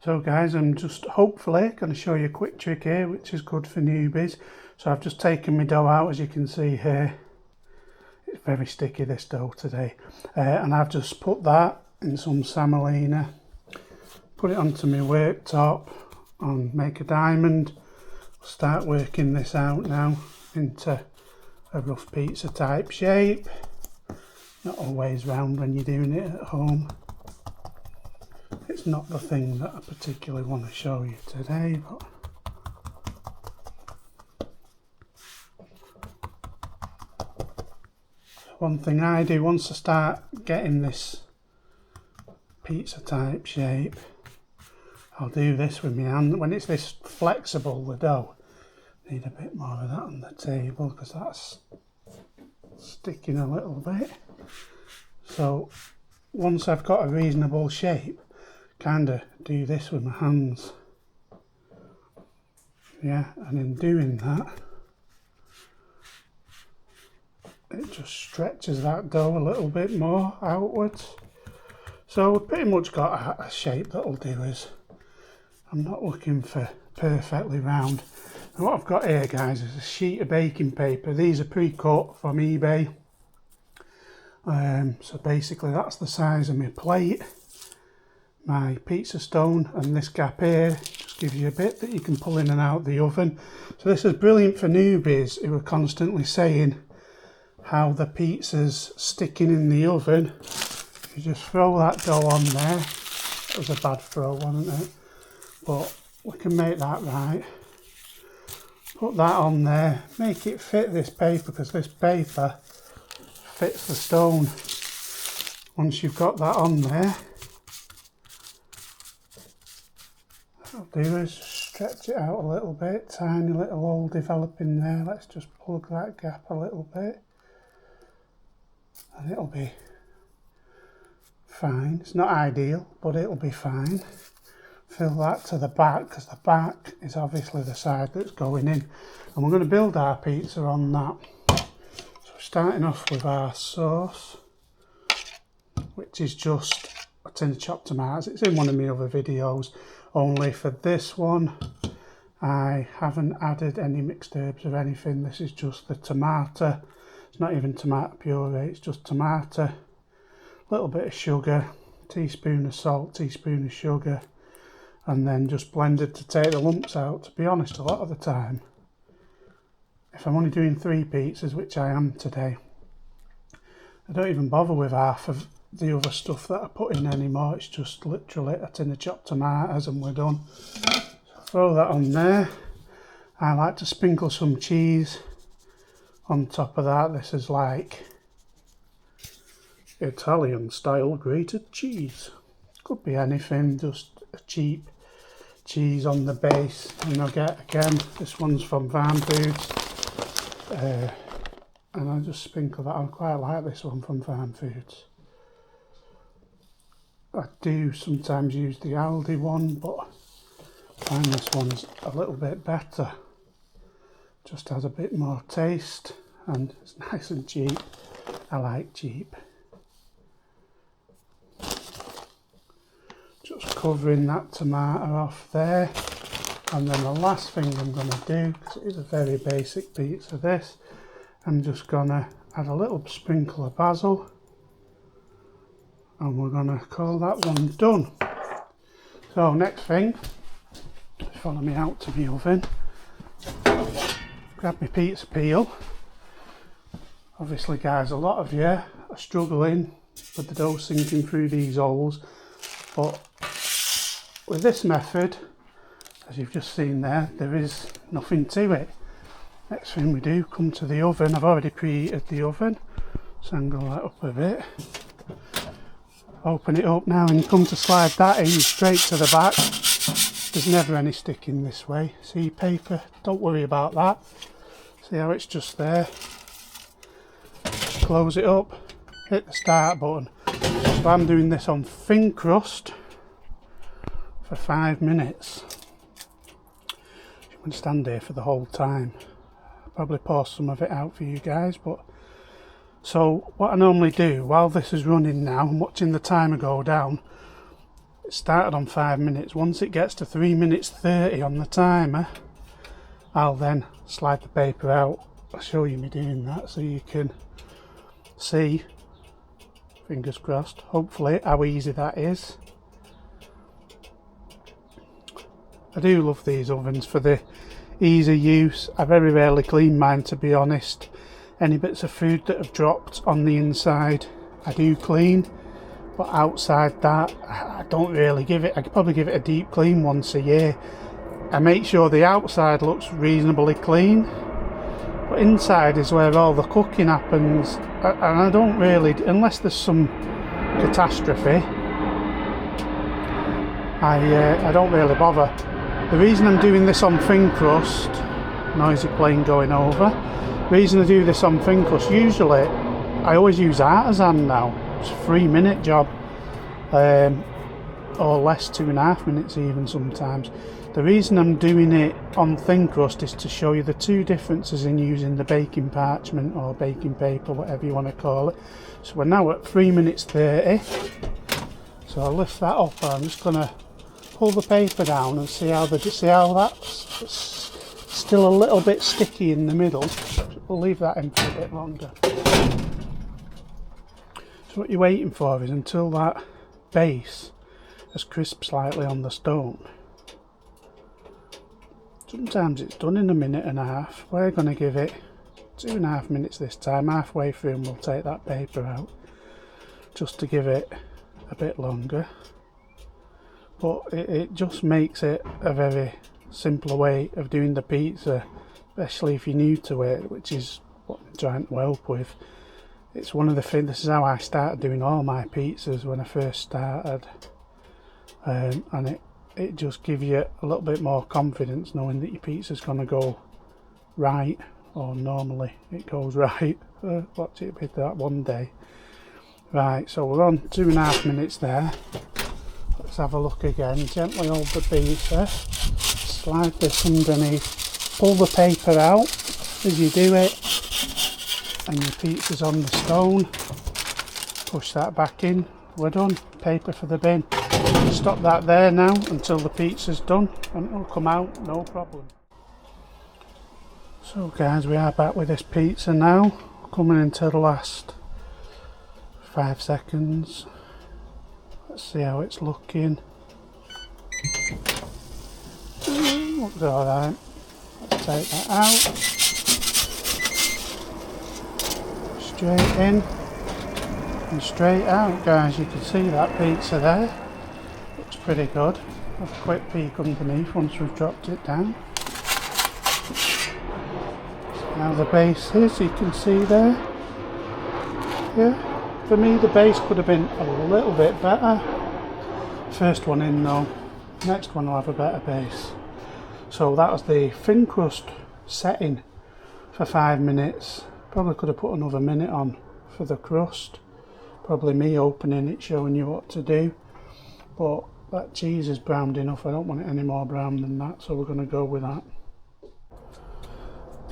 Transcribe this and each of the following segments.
So guys, I'm just hopefully going to show you a quick trick here which is good for newbies. So I've just taken my dough out, as you can see here. It's very sticky, this dough today, and I've just put that in some semolina, put it onto my worktop and make a diamond. Start working this out now into a rough pizza type shape. Not always round when you're doing it at home. It's not the thing that I particularly want to show you today, but one thing I do once I start getting this pizza type shape, I'll do this with my hand. When it's this flexible, the dough, need a bit more of that on the table because that's sticking a little bit. So once I've got a reasonable shape, kind of do this with my hands. Yeah, and in doing that, it just stretches that dough a little bit more outwards. So we've pretty much got a shape that'll do us. I'm not looking for perfectly round. And what I've got here, guys, is a sheet of baking paper. These are pre-cut from eBay. So basically that's the size of my plate. My pizza stone, and this gap here just gives you a bit that you can pull in and out the oven. So this is brilliant for newbies who are constantly saying how the pizza's sticking in the oven. You just throw that dough on there. That was a bad throw, wasn't it? But we can make that right. Put that on there, make it fit this paper because this paper fits the stone. Once you've got that on there, what I'll do is stretch it out a little bit, tiny little hole developing there. Let's just plug that gap a little bit and it'll be fine. It's not ideal, but it'll be fine. Fill that to the back because the back is obviously the side that's going in, and we're going to build our pizza on that. So we're starting off with our sauce, which is just a tin of chopped tomatoes. It's in one of my other videos. Only for this one I haven't added any mixed herbs or anything. This is just the tomato. It's not even tomato puree, it's just tomato, a little bit of sugar, teaspoon of salt, teaspoon of sugar, and then just blended to take the lumps out. To be honest, a lot of the time, if I'm only doing 3 pizzas, which I am today, I don't even bother with half of the other stuff that I put in anymore. It's just literally a tin of chopped tomatoes and we're done. So throw that on there. I like to sprinkle some cheese on top of that. This is like Italian style grated cheese. Could be anything, just a cheap cheese on the base. And I'll get, again, this one's from Farm Foods, and I'll just sprinkle that on. I quite like this one from Farm Foods. I do sometimes use the Aldi one, but I find this one's a little bit better. Just has a bit more taste and it's nice and cheap. I like cheap. Just covering that tomato off there, and then the last thing I'm going to do, because it is a very basic pizza this, I'm just going to add a little sprinkle of basil, and we're going to call that one done. So next thing, follow me out to the oven, grab my pizza peel. Obviously guys, a lot of you are struggling with the dough sinking through these holes, but with this method, as you've just seen there, there is nothing to it. Next thing we do, come to the oven. I've already preheated the oven, so angle that up a bit. Open it up now and you come to slide that in straight to the back. There's never any sticking this way. See, paper, don't worry about that. See how it's just there. Just close it up, hit the start button. So I'm doing this on thin crust for 5 minutes. You can stand here for the whole time. I'll probably pour some of it out for you guys, but so what I normally do while this is running now, I'm watching the timer go down, it started on 5 minutes. Once it gets to 3 minutes 30 on the timer, I'll then slide the paper out. I'll show you me doing that so you can see, fingers crossed, hopefully, how easy that is. I do love these ovens for the easy use. I very rarely clean mine, to be honest. Any bits of food that have dropped on the inside I do clean, but outside that I don't really give it. I could probably give it a deep clean once a year. I make sure the outside looks reasonably clean, but inside is where all the cooking happens, and I don't really, unless there's some catastrophe, I don't really bother. The reason I'm doing this on thin crust, noisy plane going over, the reason I do this on thin crust, usually I always use artisan now. It's a 3-minute job, or less, 2.5 minutes even sometimes. The reason I'm doing it on thin crust is to show you the two differences in using the baking parchment or baking paper, whatever you want to call it. So we're now at 3 minutes 30. So I'll lift that up, and I'm just going to pull the paper down and see how that's still a little bit sticky in the middle. We'll leave that in for a bit longer. So what you're waiting for is until that base has crisped slightly on the stone. Sometimes it's done in 1.5 minutes. We're going to give it 2.5 minutes this time. Halfway through, and we'll take that paper out just to give it a bit longer. But it just makes it a very simpler way of doing the pizza, especially if you're new to it, which is what I'm trying to help with. It's one of the things, this is how I started doing all my pizzas when I first started, and it just gives you a little bit more confidence knowing that your pizza's going to go right, or normally it goes right. Watch it be that one day. Right, so we're on 2.5 minutes there. Let's have a look again. Gently hold the pizza, slide this underneath, pull the paper out as you do it, and your pizza's on the stone. Push that back in. We're done. Paper for the bin. Stop that there now until the pizza's done, and it'll come out no problem. So guys, we are back with this pizza now, coming into the last 5 seconds. Let's see how it's looking. Looks alright. Let's take that out. Straight in and straight out, guys. You can see that pizza there. Looks pretty good. Have a quick peek underneath once we've dropped it down. Now the base is, you can see there. Yeah, for me the base could have been a little bit better. First one in though, next one will have a better base. So that was the thin crust setting for 5 minutes. Probably could have put another minute on for the crust. Probably me opening it, showing you what to do. But that cheese is browned enough, I don't want it any more brown than that, so we're going to go with that.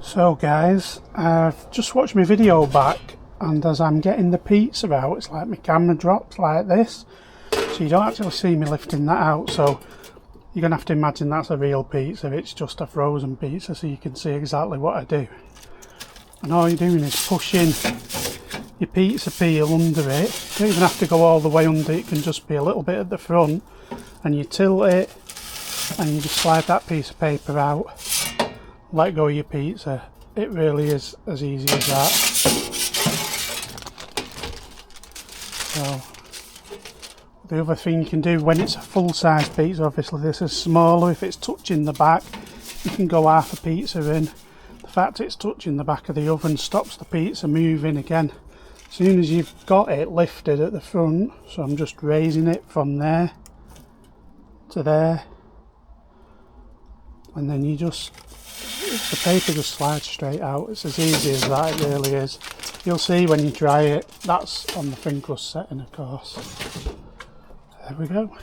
So guys, I've just watched my video back, and as I'm getting the pizza out, it's like my camera drops like this, so you don't actually see me lifting that out. So you're going to have to imagine that's a real pizza, it's just a frozen pizza, so you can see exactly what I do. And all you're doing is pushing your pizza peel under it. You don't even have to go all the way under, it can just be a little bit at the front, and you tilt it and you just slide that piece of paper out, let go of your pizza. It really is as easy as that. So the other thing you can do when it's a full size pizza, obviously this is smaller, if it's touching the back you can go half a pizza in. The fact it's touching the back of the oven stops the pizza moving again. As soon as you've got it lifted at the front, so I'm just raising it from there to there, and then you just, the paper just slides straight out. It's as easy as that, it really is. You'll see when you try it. That's on the thin crust setting, of course. There we go.